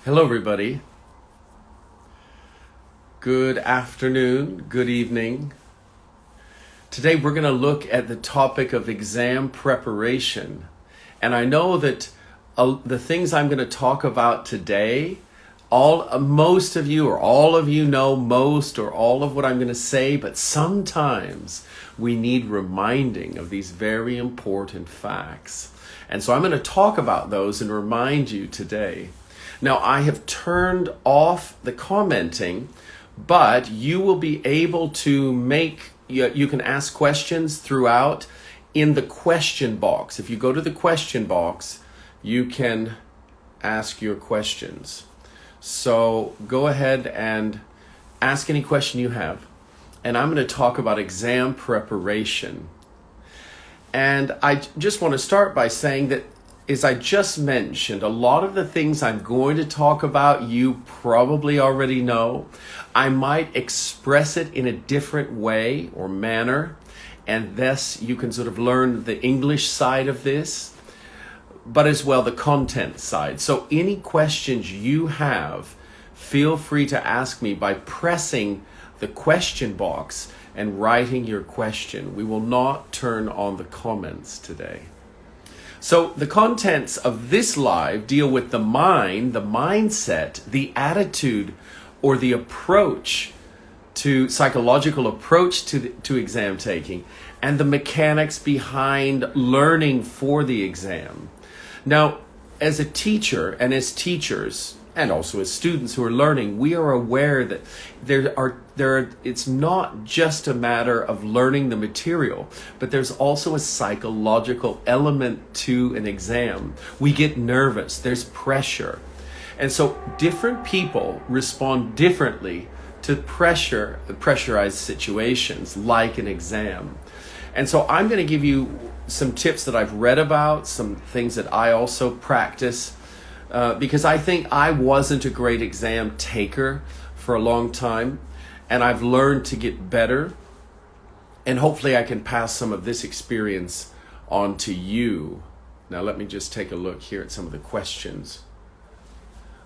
Hello, everybody. Good afternoon, good evening. Today, we're going to look at the topic of exam preparation. And I know that the things I'm going to talk about today, most of you or all of you know most or all of what I'm going to say, but sometimes we need reminding of these very important facts. And so I'm going to talk about those and remind you today. Now, I have turned off the commenting, but you will be able to you can ask questions throughout in the question box. If you go to the question box, you can ask your questions. So go ahead and ask any question you have. And I'm going to talk about exam preparation. And I just want to start by saying that, as I just mentioned, a lot of the things I'm going to talk about, you probably already know. I might express it in a different way or manner, and thus you can sort of learn the English side of this, but as well the content side. So any questions you have, feel free to ask me by pressing the question box and writing your question. We will not turn on the comments today. So the contents of this live deal with the mind, the mindset, the attitude, or the approach to psychological approach to exam taking, and the mechanics behind learning for the exam. Now, as a teacher and as teachers, and also as students who are learning, we are aware that it's not just a matter of learning the material, but there's also a psychological element to an exam. We get nervous, there's pressure. And so different people respond differently to pressurized situations like an exam. And so I'm going to give you some tips that I've read about, some things that I also practice, because I think I wasn't a great exam taker for a long time, and I've learned to get better, and hopefully I can pass some of this experience on to you. Now let me just take a look here at some of the questions.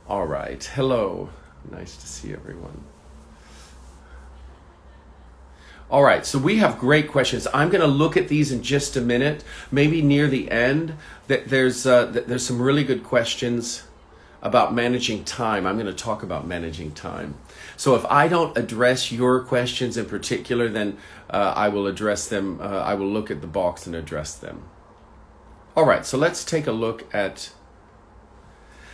All right, hello, nice to see everyone. All right, so we have great questions. I'm going to look at these in just a minute, maybe near the end. There's some really good questions about managing time. I'm going to talk about managing time. So if I don't address your questions in particular, then I will address them. I will look at the box and address them. All right, so let's take a look at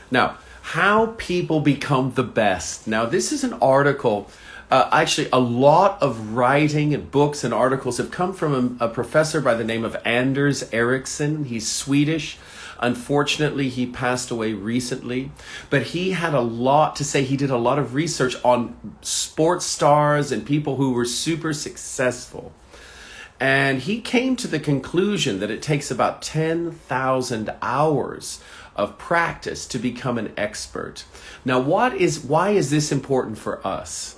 now how people become the best. Now, this is an article. Actually, a lot of writing and books and articles have come from a professor by the name of Anders Ericsson. He's Swedish. Unfortunately, he passed away recently, but he had a lot to say. He did a lot of research on sports stars and people who were super successful. And he came to the conclusion that it takes about 10,000 hours of practice to become an expert. Now, why is this important for us?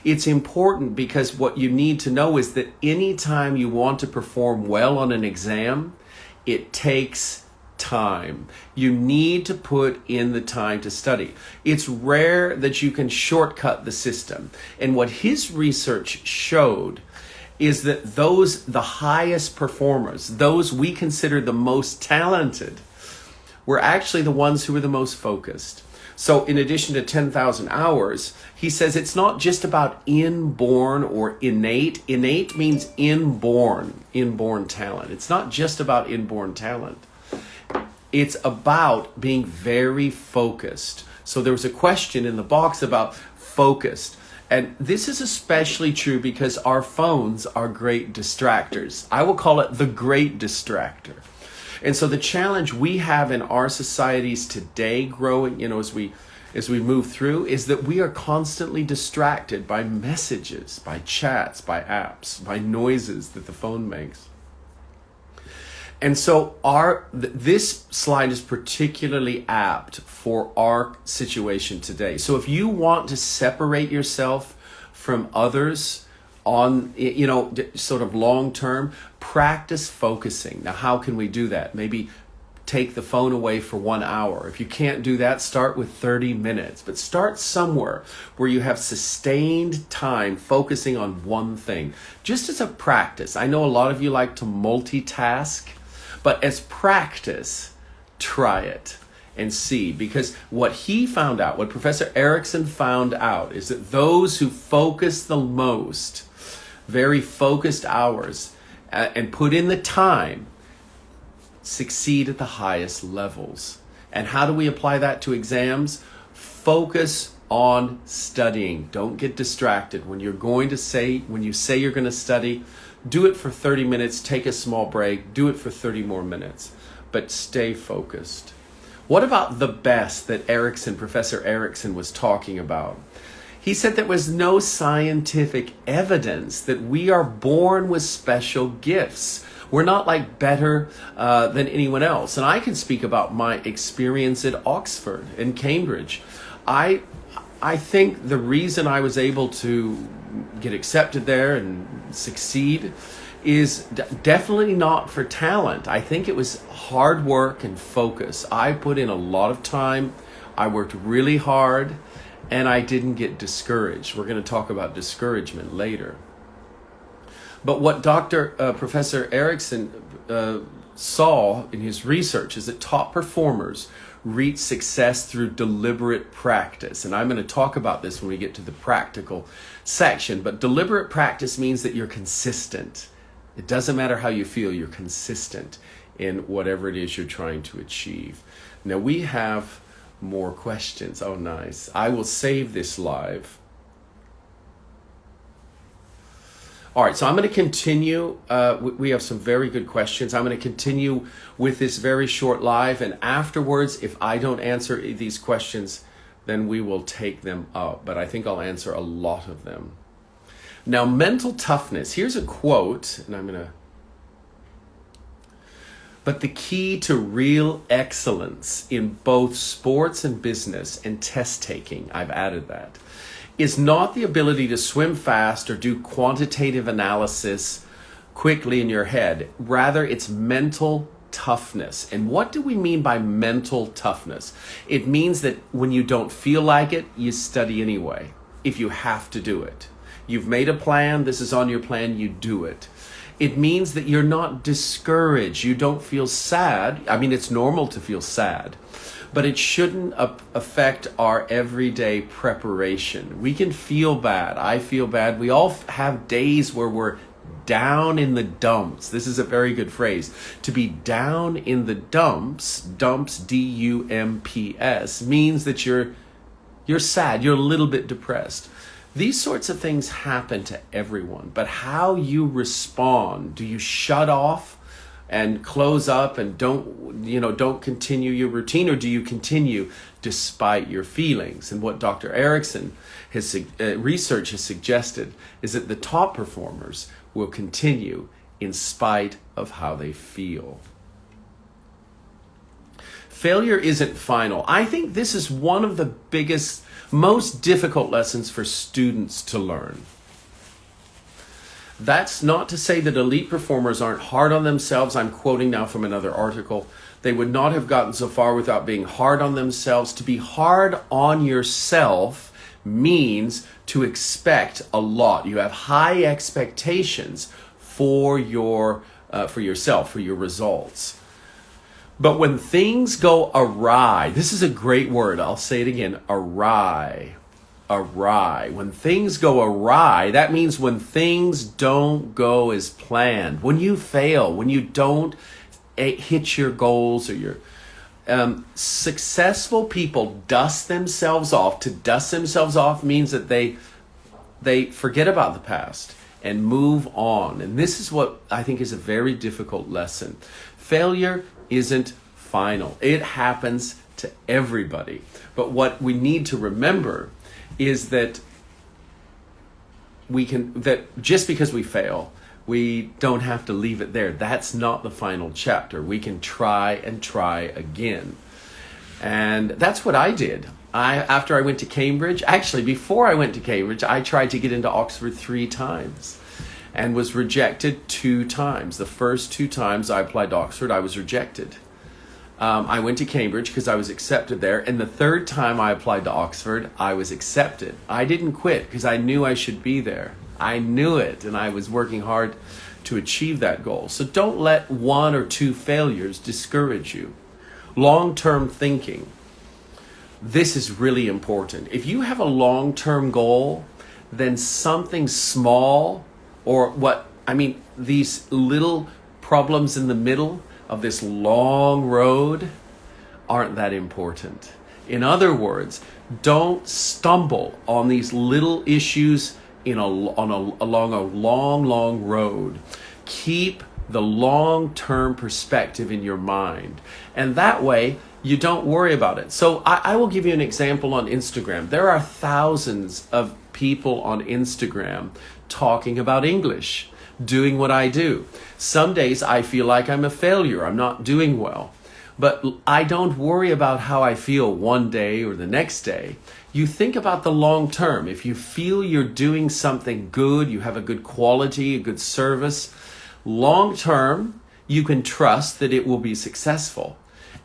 It's important because what you need to know is that anytime you want to perform well on an exam, it takes time. You need to put in the time to study. It's rare that you can shortcut the system. And what his research showed is that the highest performers, those we consider the most talented, were actually the ones who were the most focused. So in addition to 10,000 hours, he says it's not just about inborn or innate. Innate means inborn talent. It's not just about inborn talent. It's about being very focused. So there was a question in the box about focused. And this is especially true because our phones are great distractors. I will call it the great distractor. And so the challenge we have in our societies today growing, as we move through, is that we are constantly distracted by messages, by chats, by apps, by noises that the phone makes. And so this slide is particularly apt for our situation today. So if you want to separate yourself from others on, sort of long term, practice focusing. Now, how can we do that? Maybe take the phone away for 1 hour. If you can't do that, start with 30 minutes. But start somewhere where you have sustained time focusing on one thing. Just as a practice. I know a lot of you like to multitask, but as practice, try it and see. Because what he found out, what Professor Erickson found out, is that those who focus the most, very focused hours, and put in the time, succeed at the highest levels. And how do we apply that to exams? Focus on studying. Don't get distracted. When you say you're going to study, do it for 30 minutes, take a small break, do it for 30 more minutes, but stay focused. What about the best that Professor Erickson was talking about? He said there was no scientific evidence that we are born with special gifts. We're not like better than anyone else. And I can speak about my experience at Oxford and Cambridge. I think the reason I was able to get accepted there and succeed is definitely not for talent. I think it was hard work and focus. I put in a lot of time. I worked really hard, and I didn't get discouraged. We're going to talk about discouragement later. But what Professor Erickson saw in his research is that top performers reach success through deliberate practice. And I'm going to talk about this when we get to the practical section. But deliberate practice means that you're consistent. It doesn't matter how you feel, you're consistent in whatever it is you're trying to achieve. Now we have more questions. Oh, nice. I will save this live. All right, so I'm going to continue. We have some very good questions. I'm going to continue with this very short live, and afterwards, if I don't answer these questions, then we will take them up. But I think I'll answer a lot of them. Now, mental toughness. Here's a quote, and I'm going to... But the key to real excellence in both sports and business and test taking, I've added that, is not the ability to swim fast or do quantitative analysis quickly in your head. Rather, it's mental toughness. And what do we mean by mental toughness? It means that when you don't feel like it, you study anyway, if you have to do it. You've made a plan, this is on your plan, you do it. It means that you're not discouraged, you don't feel sad. I mean, it's normal to feel sad, but it shouldn't affect our everyday preparation. We can feel bad. I feel bad. We all have days where we're down in the dumps. This is a very good phrase. To be down in the dumps, D-U-M-P-S, means that you're sad, you're a little bit depressed. These sorts of things happen to everyone, but how you respond, do you shut off and close up and don't continue your routine, or do you continue despite your feelings? And what Dr. Erickson, his research has suggested is that the top performers will continue in spite of how they feel. Failure isn't final. I think this is one of the biggest, most difficult lessons for students to learn. That's not to say that elite performers aren't hard on themselves. I'm quoting now from another article. They would not have gotten so far without being hard on themselves. To be hard on yourself means to expect a lot. You have high expectations for yourself, for your results. But when things go awry, this is a great word. I'll say it again, awry. Awry. When things go awry, that means when things don't go as planned, when you fail, when you don't hit your goals, or your successful people dust themselves off. To dust themselves off means that they forget about the past and move on. And this is what I think is a very difficult lesson. Failure isn't final. It happens to everybody. But what we need to remember is that just because we fail, we don't have to leave it there. That's not the final chapter. We can try and try again. And that's what I did. After I went to Cambridge, actually before I went to Cambridge, I tried to get into Oxford 3 times and was rejected 2 times. The first 2 times I applied to Oxford, I was rejected. I went to Cambridge because I was accepted there. And the third time I applied to Oxford, I was accepted. I didn't quit because I knew I should be there. I knew it, and I was working hard to achieve that goal. So don't let one or two failures discourage you. Long-term thinking. This is really important. If you have a long-term goal, then something small these little problems in the middle of this long road aren't that important. In other words, don't stumble on these little issues along a long road. Keep the long-term perspective in your mind, and that way you don't worry about it. So I will give you an example on Instagram. There are thousands of people on Instagram talking about English, doing what I do. Some days I feel like I'm a failure. I'm not doing well. But I don't worry about how I feel one day or the next day. You think about the long term. If you feel you're doing something good, you have a good quality, a good service, long term, you can trust that it will be successful.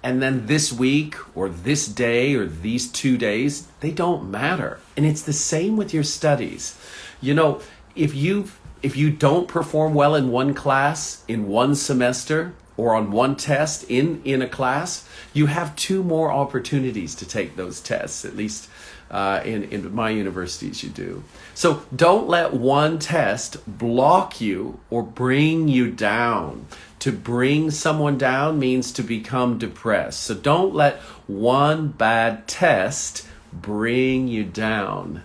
And then this week or this day or these 2 days, they don't matter. And it's the same with your studies. You know, if you don't perform well in one class, in one semester, or on one test in a class, you have 2 more opportunities to take those tests, at least in my universities you do. So don't let one test block you or bring you down. To bring someone down means to become depressed. So don't let one bad test bring you down,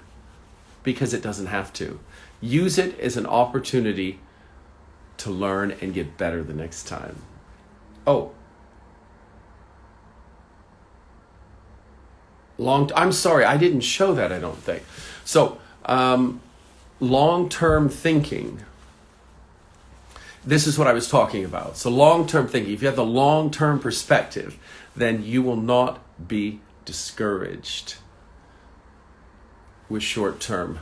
because it doesn't have to. Use it as an opportunity to learn and get better the next time. I'm sorry, I didn't show that, I don't think. So, long-term thinking. This is what I was talking about. So long-term thinking, if you have the long-term perspective, then you will not be discouraged with short-term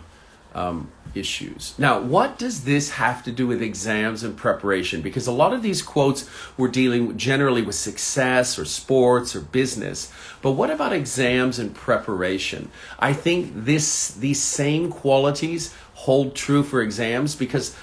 issues. Now, what does this have to do with exams and preparation? Because a lot of these quotes were dealing generally with success or sports or business. But what about exams and preparation? I think these same qualities hold true for exams, because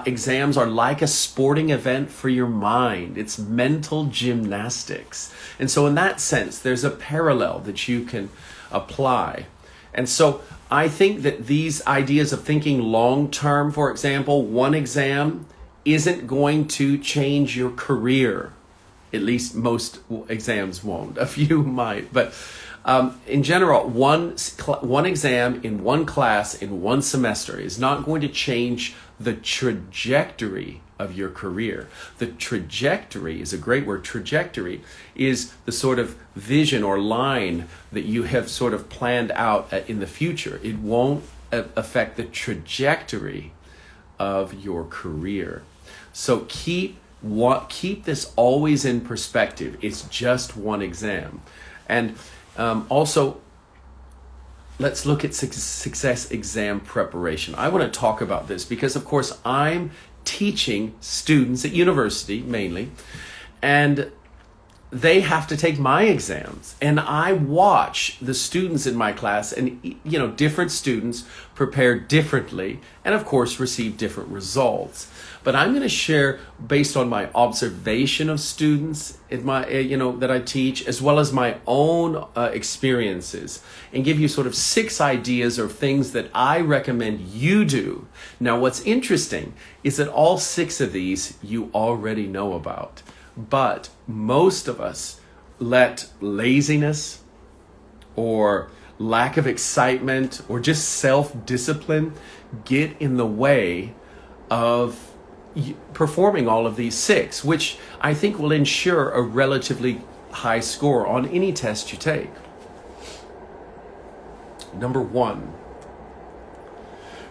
exams are like a sporting event for your mind. It's mental gymnastics. And so in that sense, there's a parallel that you can apply. And so I think that these ideas of thinking long term, for example, one exam isn't going to change your career. At least most exams won't. A few might. But in general, one exam in one class in one semester is not going to change the trajectory of your career. The trajectory is a great word. Trajectory is the sort of vision or line that you have sort of planned out in the future. It won't affect the trajectory of your career. So keep this always in perspective. It's just one exam. And also, let's look at success exam preparation. I want to talk about this because, of course, I'm teaching students at university mainly, and they have to take my exams, and I watch the students in my class, and different students prepare differently and of course receive different results. But I'm going to share based on my observation of students in my that I teach, as well as my own experiences, and give you sort of 6 ideas or things that I recommend you do. Now, what's interesting is that all 6 of these you already know about. But most of us let laziness or lack of excitement or just self-discipline get in the way of performing all of these 6, which I think will ensure a relatively high score on any test you take. Number 1,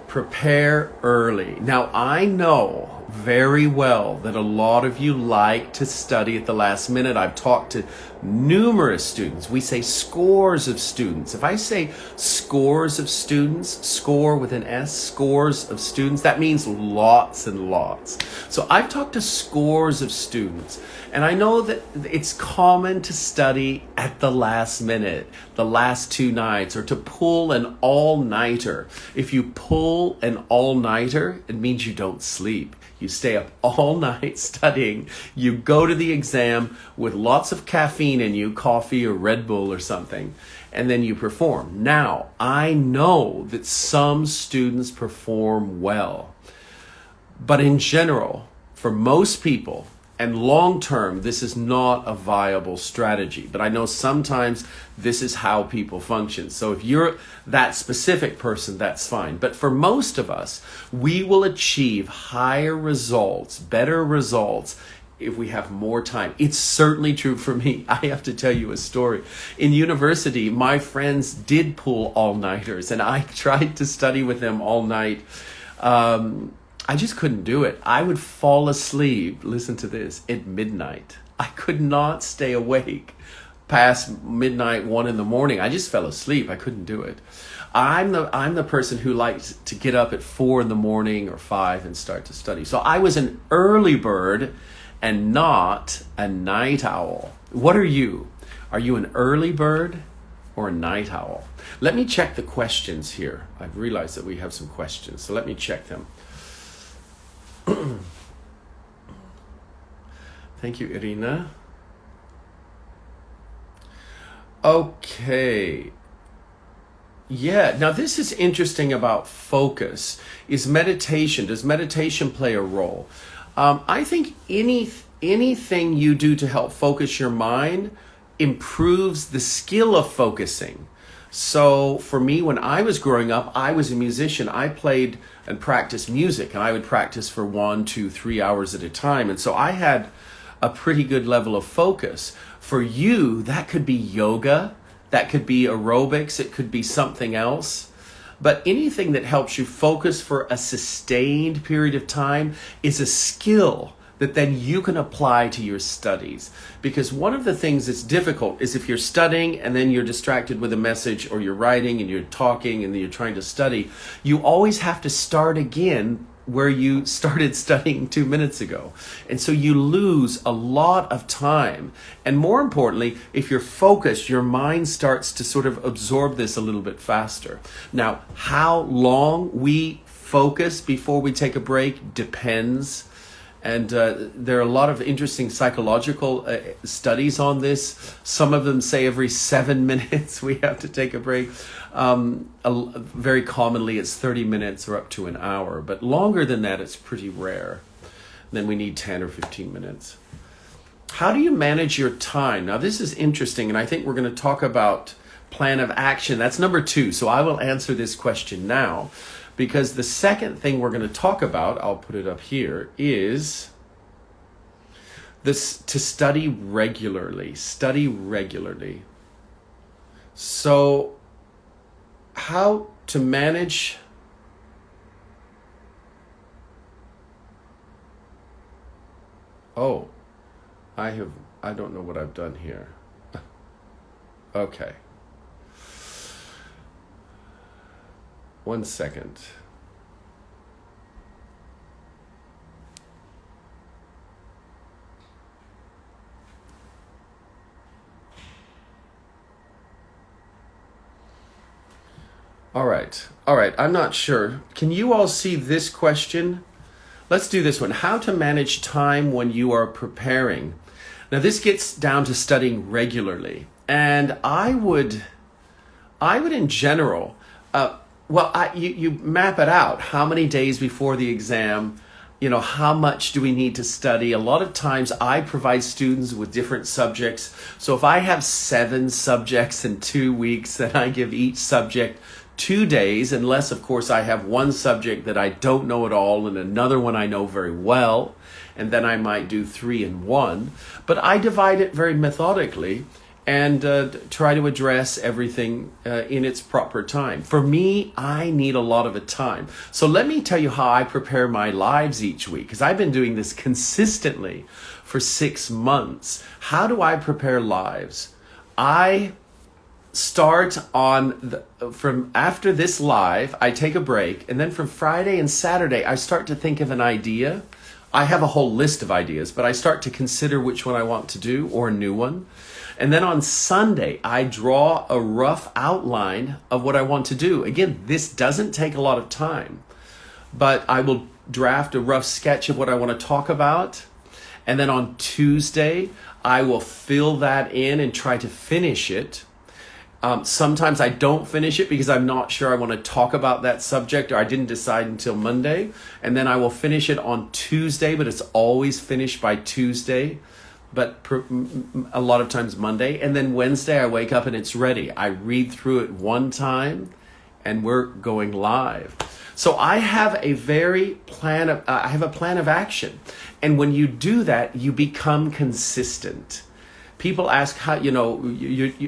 prepare early. Now, I know very well that a lot of you like to study at the last minute. I've talked to numerous students. We say scores of students. If I say scores of students, score with an S, scores of students, that means lots and lots. So I've talked to scores of students, and I know that it's common to study at the last minute, the last 2 nights, or to pull an all-nighter. If you pull an all-nighter, it means you don't sleep. You stay up all night studying. You go to the exam with lots of caffeine in you, coffee or Red Bull or something, and then you perform. Now, I know that some students perform well, but in general, for most people, and long term, this is not a viable strategy. But I know sometimes this is how people function. So if you're that specific person, that's fine. But for most of us, we will achieve higher results, better results, if we have more time. It's certainly true for me. I have to tell you a story. In university, my friends did pull all-nighters, and I tried to study with them all night. I just couldn't do it. I would fall asleep, listen to this, at midnight. I could not stay awake past midnight, 1 in the morning. I just fell asleep. I couldn't do it. I'm the person who likes to get up at 4 in the morning or 5 and start to study. So I was an early bird and not a night owl. What are you? Are you an early bird or a night owl? Let me check the questions here. I've realized that we have some questions, so let me check them. Thank you, Irina. Okay. Yeah, now this is interesting about focus. Is meditation, does meditation play a role? I think anything you do to help focus your mind improves the skill of focusing. So for me, when I was growing up, I was a musician. I played and practiced music, and I would practice for 1, 2, 3 hours at a time. And so I had a pretty good level of focus. For you, that could be yoga, that could be aerobics, it could be something else. But anything that helps you focus for a sustained period of time is a skill that then you can apply to your studies. Because one of the things that's difficult is if you're studying and then you're distracted with a message, or you're writing and you're talking and then you're trying to study, you always have to start again where you started studying 2 minutes ago. And so you lose a lot of time. And more importantly, if you're focused, your mind starts to sort of absorb this a little bit faster. Now, how long we focus before we take a break depends. And there are a lot of interesting psychological studies on this. Some of them say every 7 minutes we have to take a break. Very commonly it's 30 minutes or up to an hour. But longer than that, it's pretty rare. Then we need 10 or 15 minutes. How do you manage your time? Now this is interesting, and I think we're going to talk about plan of action. That's number 2. So I will answer this question now. Because the second thing we're going to talk about, I'll put it up here, is this: to study regularly. Study regularly. So, how to manage I don't know what I've done here. Okay. 1 second. All right. I'm not sure. Can you all see this question? Let's do this one. How to manage time when you are preparing. Now this gets down to studying regularly. And I would in general, you map it out. How many days before the exam, how much do we need to study? A lot of times I provide students with different subjects. So if I have 7 subjects in 2 weeks, then I give each subject 2 days, unless of course I have one subject that I don't know at all and another one I know very well, and then I might do 3 in 1. But I divide it very methodically. and try to address everything in its proper time. For me, I need a lot of a time. So let me tell you how I prepare my lives each week, because I've been doing this consistently for 6 months. How do I prepare lives? I start from after this live, I take a break, and then from Friday and Saturday, I start to think of an idea. I have a whole list of ideas, but I start to consider which one I want to do, or a new one. And then on Sunday, I draw a rough outline of what I want to do. Again, this doesn't take a lot of time, but I will draft a rough sketch of what I want to talk about. And then on Tuesday, I will fill that in and try to finish it. Sometimes I don't finish it because I'm not sure I want to talk about that subject, or I didn't decide until Monday. And then I will finish it on Tuesday, but it's always finished by Tuesday, but a lot of times Monday. And then Wednesday I wake up and it's ready. I read through it one time and we're going live. So I have a plan of action. And when you do that, you become consistent. People ask how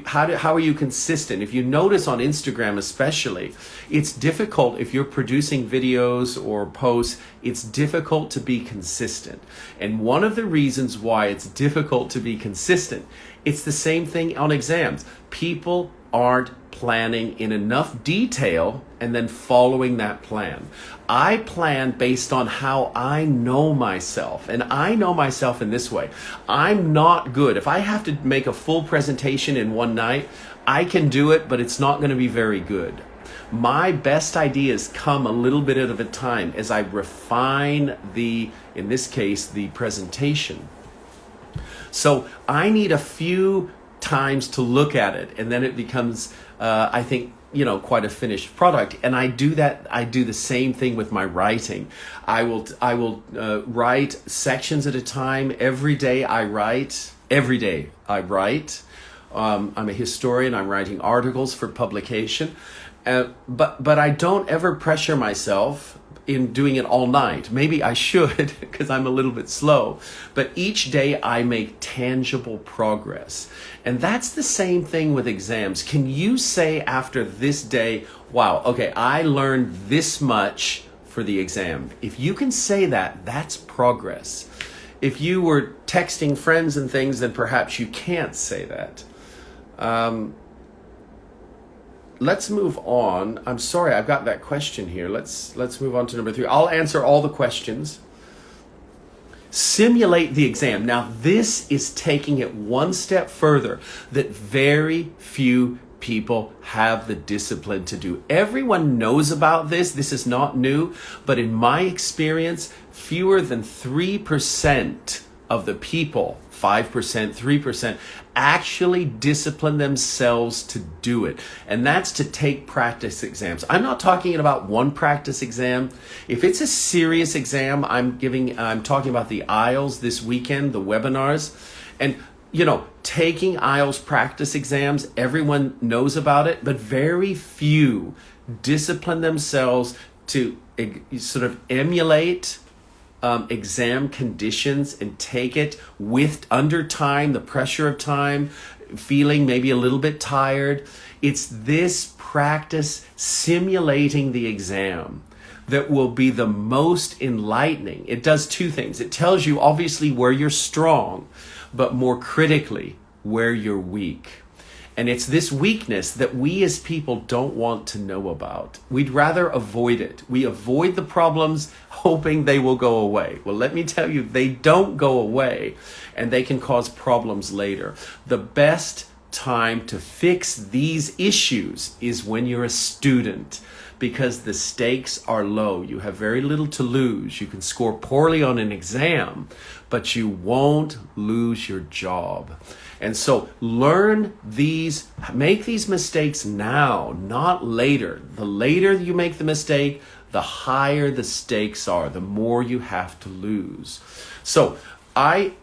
how are you consistent? If you notice on Instagram especially, it's difficult if you're producing videos or posts, it's difficult to be consistent. And one of the reasons why it's difficult to be consistent, it's the same thing on exams. People aren't planning in enough detail and then following that plan. I plan based on how I know myself, and I know myself in this way. I'm not good. If I have to make a full presentation in one night, I can do it, but it's not going to be very good. My best ideas come a little bit at a time as I refine in this case, the presentation. So I need a few times to look at it, and then it becomes, I think, quite a finished product. And I do the same thing with my writing. I will write sections at a time. Every day I write. I'm a historian. I'm writing articles for publication. But I don't ever pressure myself in doing it all night. Maybe I should, because I'm a little bit slow. But each day I make tangible progress. And that's the same thing with exams. Can you say after this day, wow, okay, I learned this much for the exam? If you can say that, that's progress. If you were texting friends and things, then perhaps you can't say that. Let's move on. I'm sorry, I've got that question here. Let's move on to number 3. I'll answer all the questions. Simulate the exam. Now, this is taking it one step further that very few people have the discipline to do. Everyone knows about this. This is not new, but in my experience, fewer than 3% of the people, 5%, 3%, actually discipline themselves to do it. And that's to take practice exams. I'm not talking about one practice exam. If it's a serious exam, I'm talking about the IELTS this weekend, the webinars. And taking IELTS practice exams, everyone knows about it, but very few discipline themselves to sort of emulate exam conditions and take it under time, the pressure of time, feeling maybe a little bit tired. It's this practice simulating the exam that will be the most enlightening. It does two things. It tells you obviously where you're strong, but more critically, where you're weak. And it's this weakness that we as people don't want to know about. We'd rather avoid it. We avoid the problems hoping they will go away. Well, let me tell you, they don't go away, and they can cause problems later. The best time to fix these issues is when you're a student, because the stakes are low. You have very little to lose. You can score poorly on an exam, but you won't lose your job. And so make these mistakes now, not later. The later you make the mistake, the higher the stakes are, the more you have to lose. So I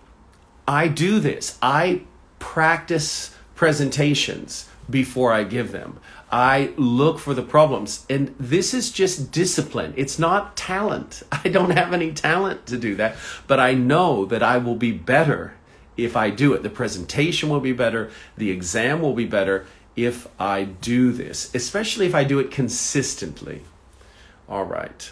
do this. I practice presentations before I give them. I look for the problems. And this is just discipline. It's not talent. I don't have any talent to do that. But I know that I will be better if I do it. The presentation will be better. The exam will be better if I do this, especially if I do it consistently. All right.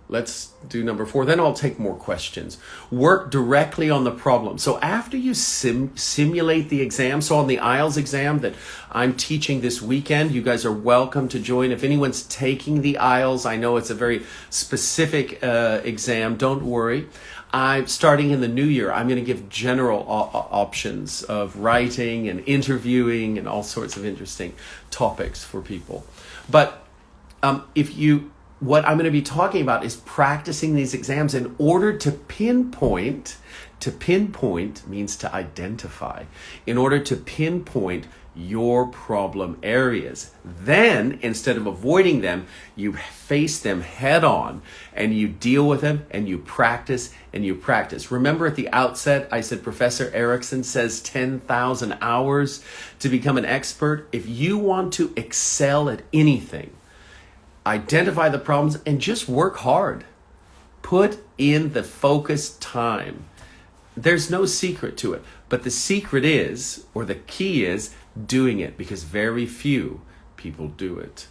Let's do number 4. Then I'll take more questions. Work directly on the problem. So after you simulate the exam, so on the IELTS exam that I'm teaching this weekend, you guys are welcome to join. If anyone's taking the IELTS, I know it's a very specific exam. Don't worry. I'm starting in the new year. I'm going to give general options of writing and interviewing and all sorts of interesting topics for people. But what I'm going to be talking about is practicing these exams in order to pinpoint. To pinpoint means to identify. In order to pinpoint your problem areas. Then, instead of avoiding them, you face them head on and you deal with them and you practice and you practice. Remember at the outset, I said Professor Erickson says 10,000 hours to become an expert. If you want to excel at anything, identify the problems and just work hard. Put in the focused time. There's no secret to it. But the secret is, or the key is, doing it, because very few people do it.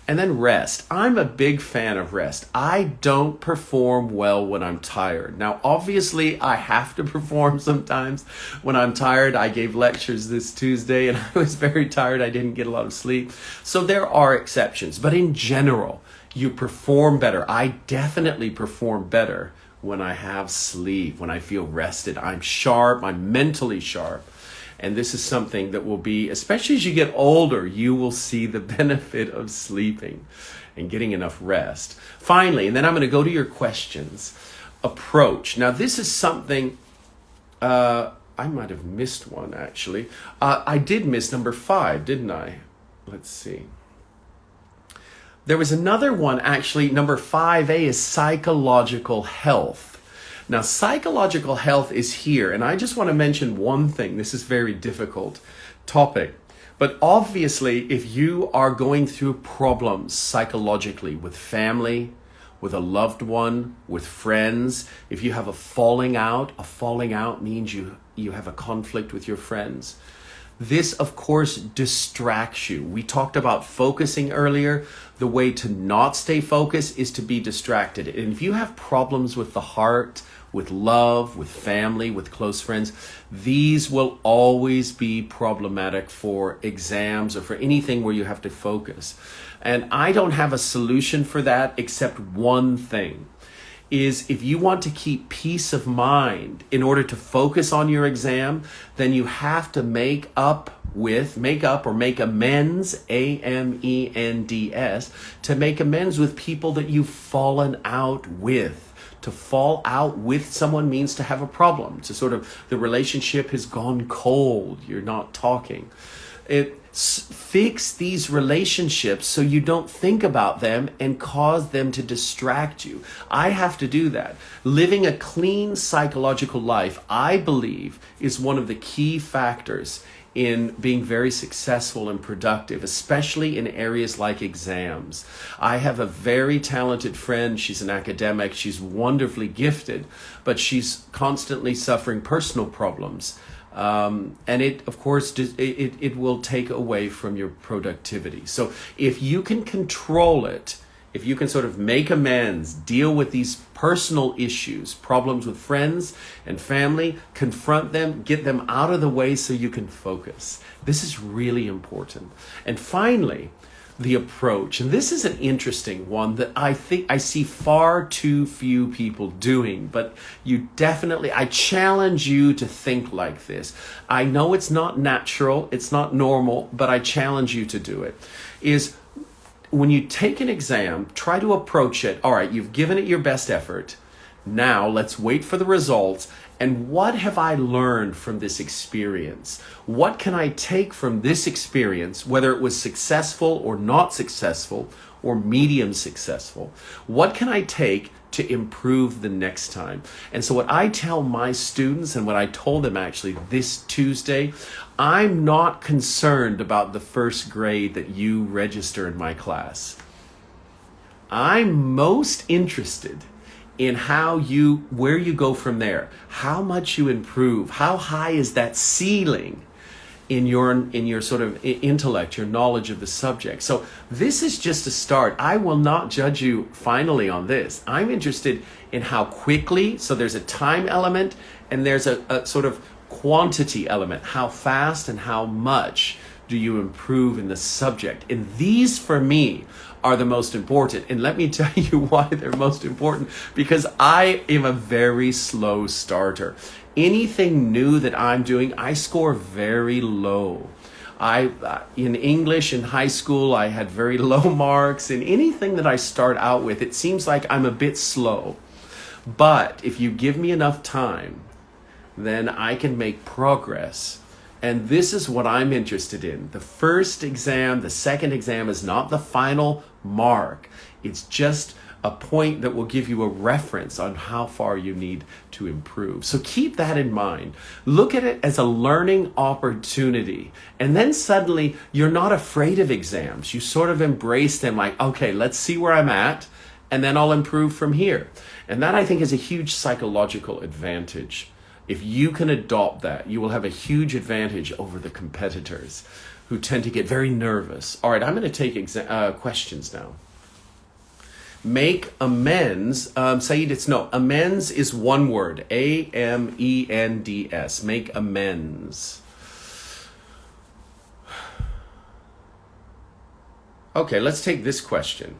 And then rest. I'm a big fan of rest. I don't perform well when I'm tired. Now, obviously, I have to perform sometimes when I'm tired. I gave lectures this Tuesday and I was very tired. I didn't get a lot of sleep. So there are exceptions. But in general, you perform better. I definitely perform better when I have sleep, when I feel rested. I'm sharp. I'm mentally sharp. And this is something that will be, especially as you get older, you will see the benefit of sleeping and getting enough rest. Finally, and then I'm going to go to your questions, approach. Now, this is something, I might have missed one, actually. I did miss number 5, didn't I? Let's see. There was another one, actually. Number 5A is psychological health. Now, psychological health is here, and I just want to mention one thing. This is a very difficult topic, but obviously, if you are going through problems psychologically with family, with a loved one, with friends, if you have a falling out means you have a conflict with your friends. This, of course, distracts you. We talked about focusing earlier. The way to not stay focused is to be distracted. And if you have problems with the heart, with love, with family, with close friends, these will always be problematic for exams or for anything where you have to focus. And I don't have a solution for that except one thing. Is if you want to keep peace of mind in order to focus on your exam, then you have to make amends, AMENDS, to make amends with people that you've fallen out with. To fall out with someone means to have a problem. To sort of, the relationship has gone cold. You're not talking. Fix these relationships so you don't think about them and cause them to distract you. I have to do that. Living a clean psychological life, I believe, is one of the key factors in being very successful and productive, especially in areas like exams. I have a very talented friend. She's an academic. She's wonderfully gifted, but she's constantly suffering personal problems. And it, of course, it will take away from your productivity. So if you can control it, if you can sort of make amends, deal with these personal issues, problems with friends and family, confront them, get them out of the way so you can focus. This is really important. And finally, the approach. And this is an interesting one that I think I see far too few people doing, but I challenge you to think like this. I know it's not natural, it's not normal, but I challenge you to do it. Is when you take an exam, try to approach it. All right, you've given it your best effort. Now let's wait for the results. And what have I learned from this experience? What can I take from this experience, whether it was successful or not successful or medium successful? What can I take to improve the next time? And so what I tell my students, and what I told them actually this Tuesday, I'm not concerned about the first grade that you register in my class. I'm most interested in where you go from there, how much you improve, how high is that ceiling in your sort of intellect, your knowledge of the subject. So this is just a start. I will not judge you finally on this. I'm interested in how quickly, so there's a time element and there's a sort of quantity element. How fast and how much do you improve in the subject? And these for me are the most important. And let me tell you why they're most important, because I am a very slow starter. Anything new that I'm doing, I score very low. In English in high school, I had very low marks. In anything that I start out with, it seems like I'm a bit slow. But if you give me enough time, then I can make progress. And this is what I'm interested in. The first exam, the second exam is not the final mark. It's just a point that will give you a reference on how far you need to improve. So keep that in mind. Look at it as a learning opportunity. And then suddenly you're not afraid of exams. You sort of embrace them like, okay, let's see where I'm at, and then I'll improve from here. And that, I think, is a huge psychological advantage. If you can adopt that, you will have a huge advantage over the competitors who tend to get very nervous. All right, I'm going to take questions now. Make amends. Saeed, amends is one word. A-M-E-N-D-S. Make amends. Okay, let's take this question.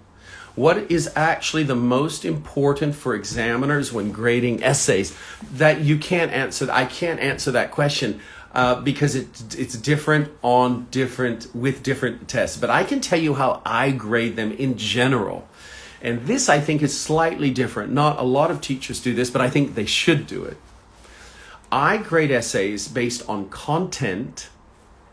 What is actually the most important for examiners when grading essays? That you can't answer. I can't answer that question because it's different with different tests. But I can tell you how I grade them in general. And this, I think, is slightly different. Not a lot of teachers do this, but I think they should do it. I grade essays based on content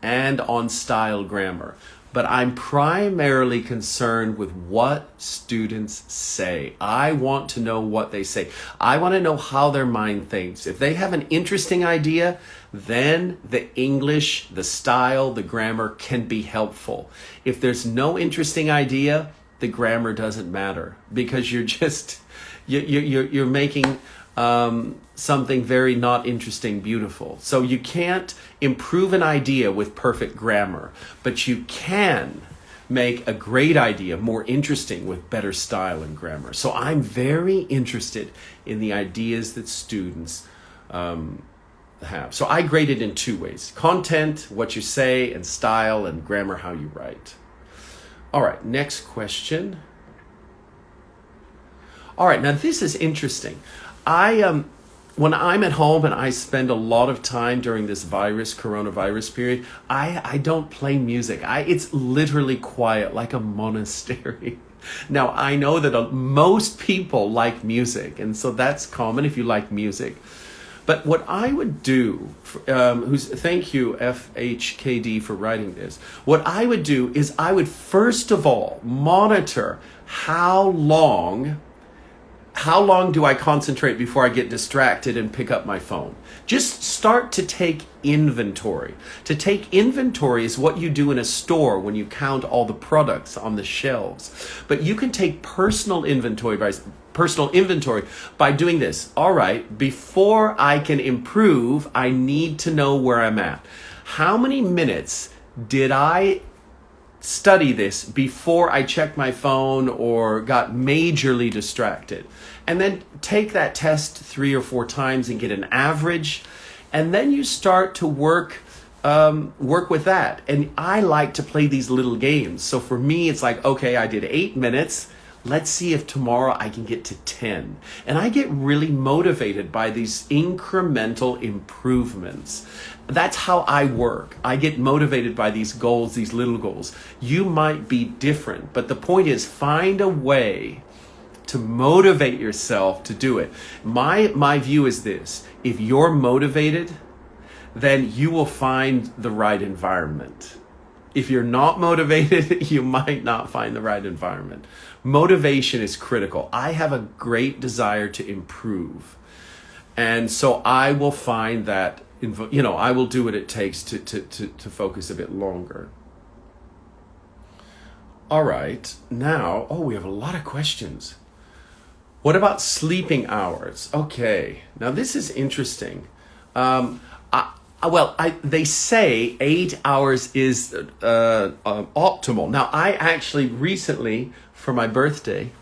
and on style grammar. But I'm primarily concerned with what students say. I want to know what they say. I want to know how their mind thinks. If they have an interesting idea, then the English, the style, the grammar can be helpful. If there's no interesting idea, the grammar doesn't matter, because you're just you're making something very not interesting beautiful. So you can't improve an idea with perfect grammar, but you can make a great idea more interesting with better style and grammar. So I'm very interested in the ideas that students have. So I grade it in two ways: content, what you say, and style and grammar, how you write. All right, next question. All right, now this is interesting. When I'm at home and I spend a lot of time during this coronavirus period, I don't play music. It's literally quiet, like a monastery. Now, I know that most people like music, and so that's common if you like music. But what I would do, thank you, FHKD, for writing this. What I would do is I would first of all monitor how long do I concentrate before I get distracted and pick up my phone. Just start to take inventory. To take inventory is what you do in a store when you count all the products on the shelves. But you can take personal inventory by doing this. All right, before I can improve, I need to know where I'm at. How many minutes did I study this before I checked my phone or got majorly distracted? And then take that test 3 or 4 times and get an average. And then you start to work with that. And I like to play these little games. So for me, it's like, okay, I did 8 minutes. Let's see if tomorrow I can get to 10. And I get really motivated by these incremental improvements. That's how I work. I get motivated by these goals, these little goals. You might be different, but the point is, find a way to motivate yourself to do it. My view is this: if you're motivated, then you will find the right environment. If you're not motivated, you might not find the right environment. Motivation is critical. I have a great desire to improve. And so I will find that, I will do what it takes to focus a bit longer. All right, now, we have a lot of questions. What about sleeping hours? Okay, now this is interesting. They say 8 hours is optimal. Now, I actually recently, for my birthday,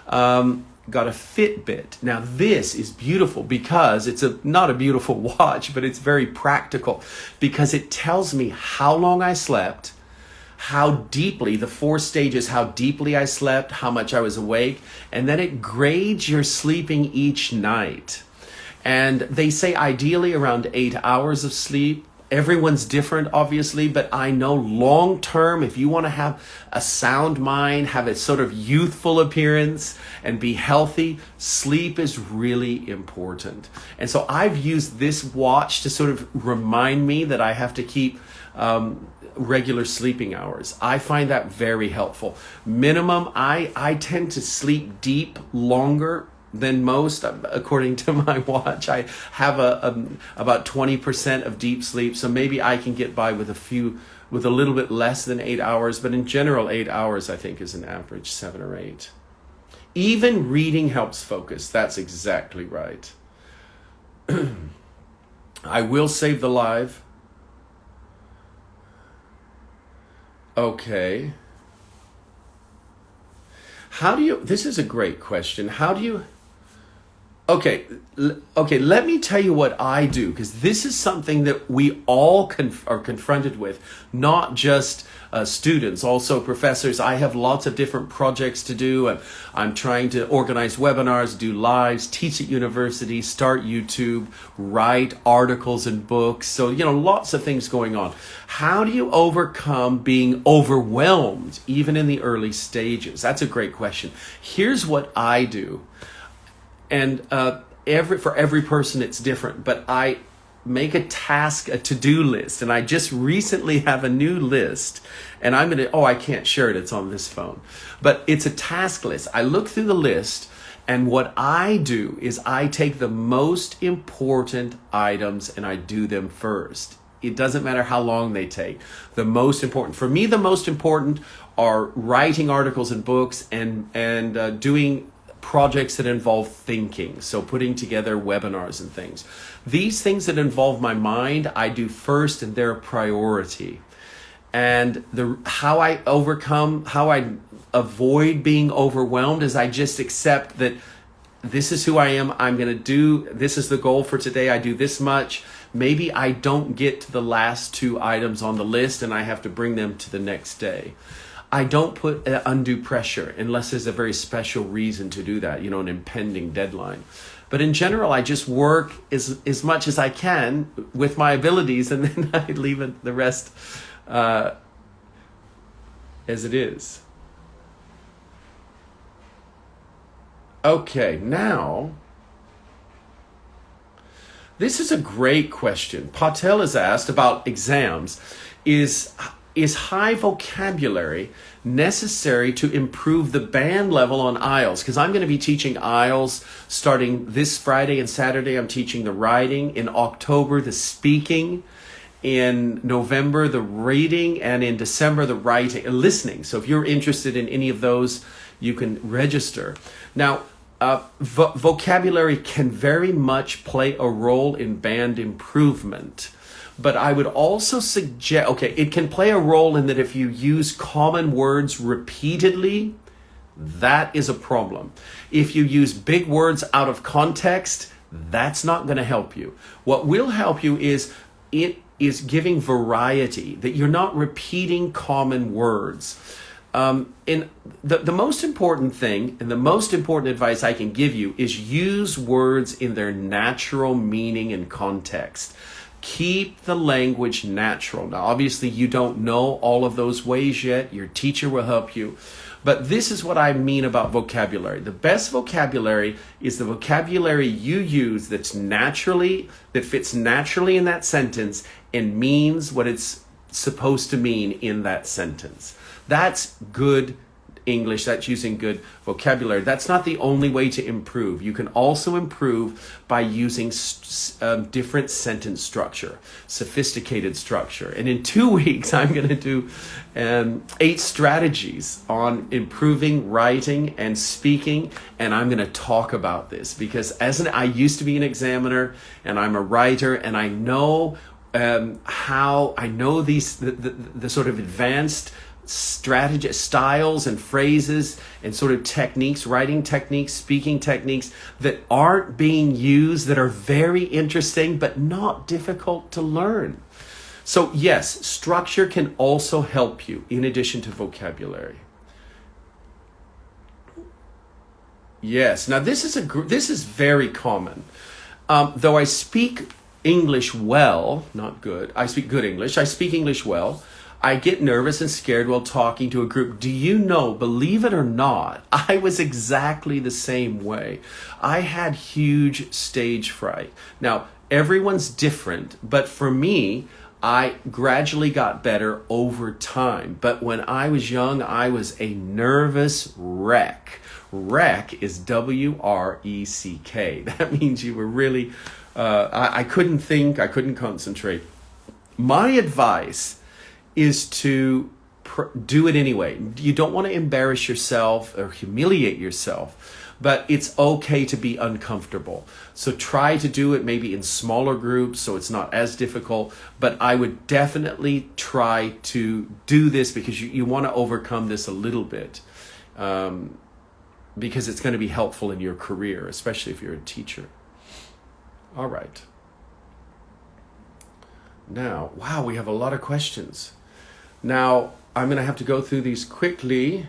got a Fitbit. Now, this is beautiful because it's not a beautiful watch, but it's very practical because it tells me how long I slept, how deeply, the 4 stages, how deeply I slept, how much I was awake, and then it grades your sleeping each night. And they say ideally around 8 hours of sleep. Everyone's different, obviously, but I know long term, if you want to have a sound mind, have a sort of youthful appearance, and be healthy, sleep is really important. And so I've used this watch to sort of remind me that I have to keep regular sleeping hours. I find that very helpful. Minimum, I tend to sleep deep longer than most, according to my watch. I have about 20% of deep sleep, so maybe I can get by with a little bit less than 8 hours, but in general, 8 hours I think is an average, 7 or 8. Even reading helps focus. That's exactly right. I will save the live. Okay. This is a great question. Okay, let me tell you what I do, because this is something that we all are confronted with, not just students, also professors. I have lots of different projects to do. I'm trying to organize webinars, do lives, teach at university, start YouTube, write articles and books. So, lots of things going on. How do you overcome being overwhelmed, even in the early stages? That's a great question. Here's what I do. And for every person it's different, but I make a to-do list, and I just recently have a new list, and I can't share it, it's on this phone, but it's a task list. I look through the list, and what I do is I take the most important items and I do them first. It doesn't matter how long they take. The most important, for me, the most important are writing articles and books and doing projects that involve thinking, so putting together webinars and things. These things that involve my mind, I do first, and they're a priority. And how I avoid being overwhelmed is I just accept that this is who I am. This is the goal for today. I do this much. Maybe I don't get to the last 2 items on the list and I have to bring them to the next day. I don't put undue pressure unless there's a very special reason to do that, an impending deadline. But in general, I just work as much as I can with my abilities, and then I leave the rest as it is. Okay, now, this is a great question. Patel has asked about exams. Is high vocabulary necessary to improve the band level on IELTS? Because I'm going to be teaching IELTS starting this Friday and Saturday. I'm teaching the writing. In October, the speaking. In November, the reading. And in December, the listening. So if you're interested in any of those, you can register. Now, vocabulary can very much play a role in band improvement. But I would also suggest, it can play a role in that if you use common words repeatedly, that is a problem. If you use big words out of context, that's not going to help you. What will help you is giving variety, that you're not repeating common words. And the most important thing and the most important advice I can give you is use words in their natural meaning and context. Keep the language natural. Now, obviously, you don't know all of those ways yet. Your teacher will help you. But this is what I mean about vocabulary. The best vocabulary is the vocabulary you use that fits naturally in that sentence and means what it's supposed to mean in that sentence. That's good English, that's using good vocabulary. That's not the only way to improve. You can also improve by using different sentence structure, sophisticated structure. And in 2 weeks, I'm going to do 8 strategies on improving writing and speaking. And I'm going to talk about this because I used to be an examiner and I'm a writer, and I know how I know the sort of advanced strategy styles and phrases and sort of techniques, writing techniques, speaking techniques that aren't being used, that are very interesting but not difficult to learn. So yes, structure can also help you in addition to vocabulary. Yes, now this is very common. Though I speak English well, not good, I speak good English, I speak English well, I get nervous and scared while talking to a group. Do you know, believe it or not, I was exactly the same way. I had huge stage fright. Now, everyone's different, but for me, I gradually got better over time. But when I was young, I was a nervous wreck. Wreck is W-R-E-C-K. That means you were really, I couldn't think, I couldn't concentrate. My advice is to do it anyway. You don't want to embarrass yourself or humiliate yourself, but it's okay to be uncomfortable. So try to do it maybe in smaller groups so it's not as difficult, but I would definitely try to do this because you want to overcome this a little bit because it's going to be helpful in your career, especially if you're a teacher. All right. Now, wow, we have a lot of questions. Now, I'm going to have to go through these quickly.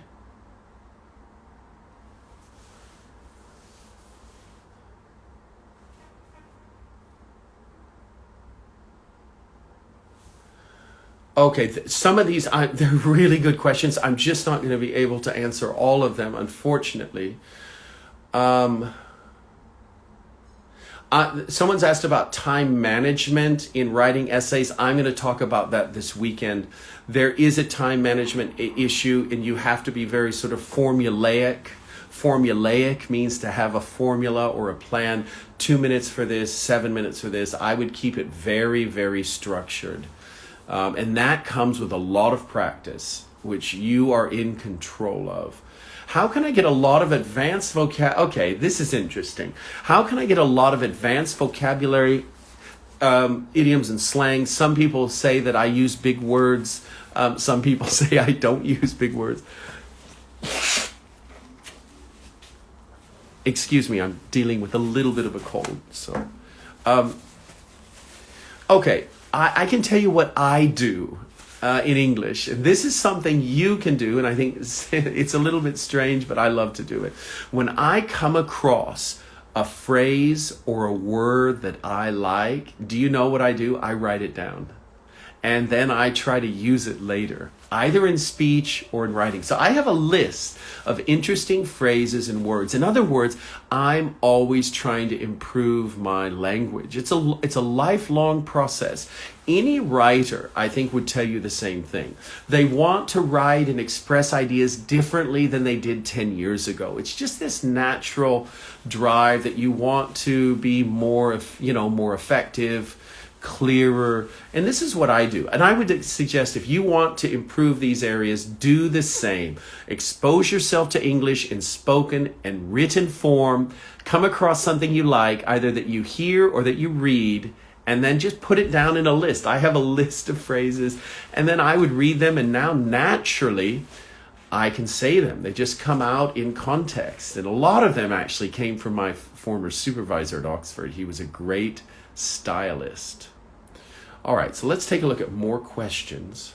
Okay, some of these, they're really good questions. I'm just not going to be able to answer all of them, unfortunately. Someone's asked about time management in writing essays. I'm going to talk about that this weekend. There is a time management issue, and you have to be very sort of formulaic. Formulaic means to have a formula or a plan. 2 minutes for this, 7 minutes for this. I would keep it very, very structured. And that comes with a lot of practice, which you are in control of. How can I get a lot of advanced vocabulary? Okay, this is interesting. How can I get a lot of advanced vocabulary, idioms and slang? Some people say that I use big words. Some people say I don't use big words. Excuse me, I'm dealing with a little bit of a cold. So, okay, I can tell you what I do. In English. And this is something you can do, and I think it's a little bit strange, but I love to do it. When I come across a phrase or a word that I like, do you know what I do? I write it down. And then I try to use it later, either in speech or in writing. So I have a list of interesting phrases and words. In other words, I'm always trying to improve my language. It's a lifelong process. Any writer, I think, would tell you the same thing. They want to write and express ideas differently than they did 10 years ago. It's just this natural drive that you want to be more effective, clearer. And this is what I do. And I would suggest if you want to improve these areas, do the same. Expose yourself to English in spoken and written form. Come across something you like, either that you hear or that you read, and then just put it down in a list. I have a list of phrases, and then I would read them, and now naturally I can say them. They just come out in context. And a lot of them actually came from my former supervisor at Oxford. He was a great stylist. All right, so let's take a look at more questions.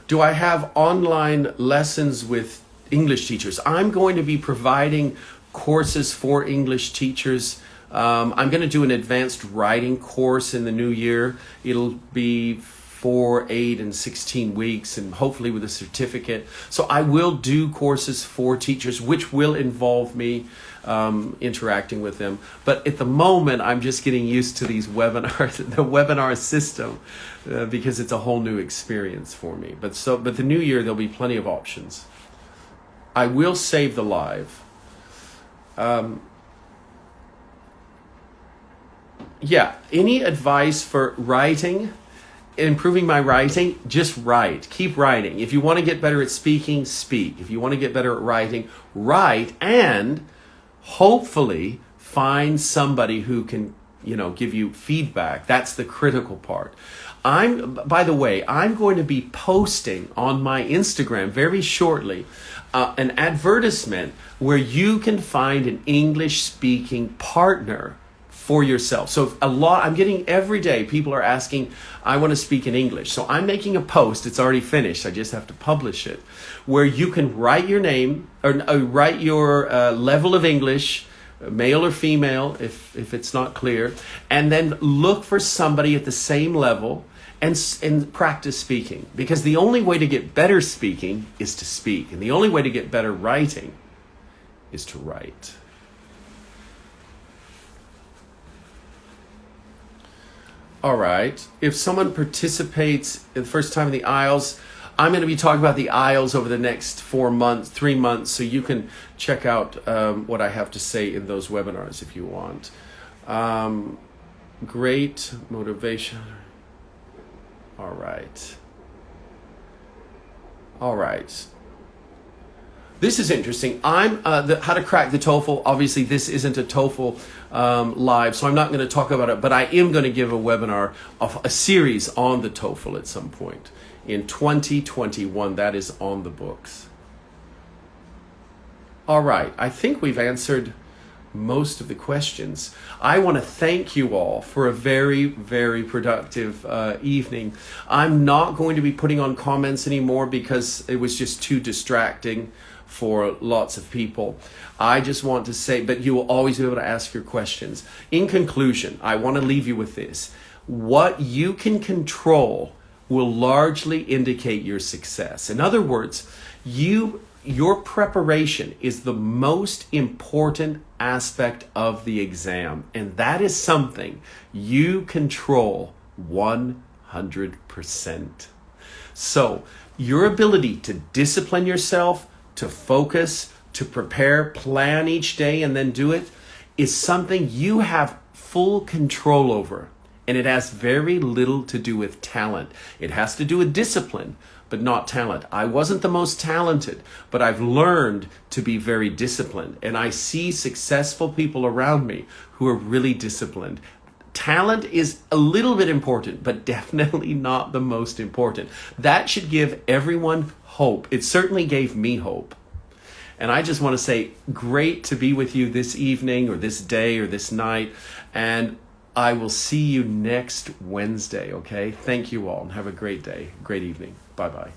Do I have online lessons with English teachers? I'm going to be providing courses for English teachers. I'm going to do an advanced writing course in the new year. It'll be 4, 8, and 16 weeks, and hopefully with a certificate. So I will do courses for teachers, which will involve me interacting with them. But at the moment, I'm just getting used to these webinars, the webinar system, because it's a whole new experience for me. But the new year, there'll be plenty of options. I will save the live. Yeah, any advice for writing, improving my writing? Just write. Keep writing. If you want to get better at speaking, speak. If you want to get better at writing, write, and hopefully find somebody who can, give you feedback. That's the critical part. By the way, I'm going to be posting on my Instagram very shortly an advertisement where you can find an English-speaking partner for yourself. So I'm getting every day, people are asking, I want to speak in English. So I'm making a post, it's already finished, I just have to publish it, where you can write your name, or write your level of English, male or female, if it's not clear, and then look for somebody at the same level and practice speaking. Because the only way to get better speaking is to speak, and the only way to get better writing is to write. All right, if someone participates the first time in the IELTS, I'm going to be talking about the IELTS over the next 3 months, so you can check out what I have to say in those webinars if you want. Great motivation. All right. This is interesting. I'm how to crack the TOEFL. Obviously, this isn't a TOEFL live, so I'm not going to talk about it, but I am going to give a webinar of a series on the TOEFL at some point in 2021. That is on the books. All right. I think we've answered most of the questions. I want to thank you all for a very, very productive evening. I'm not going to be putting on comments anymore because it was just too distracting for lots of people. I just want to say, but you will always be able to ask your questions. In conclusion, I want to leave you with this. What you can control will largely indicate your success. In other words, your preparation is the most important aspect of the exam, and that is something you control 100%. So your ability to discipline yourself, to focus, to prepare, plan each day and then do it is something you have full control over. And it has very little to do with talent. It has to do with discipline, but not talent. I wasn't the most talented, but I've learned to be very disciplined. And I see successful people around me who are really disciplined. Talent is a little bit important, but definitely not the most important. That should give everyone hope. It certainly gave me hope. And I just want to say, great to be with you this evening or this day or this night. And I will see you next Wednesday, okay? Thank you all and have a great day, great evening. Bye-bye.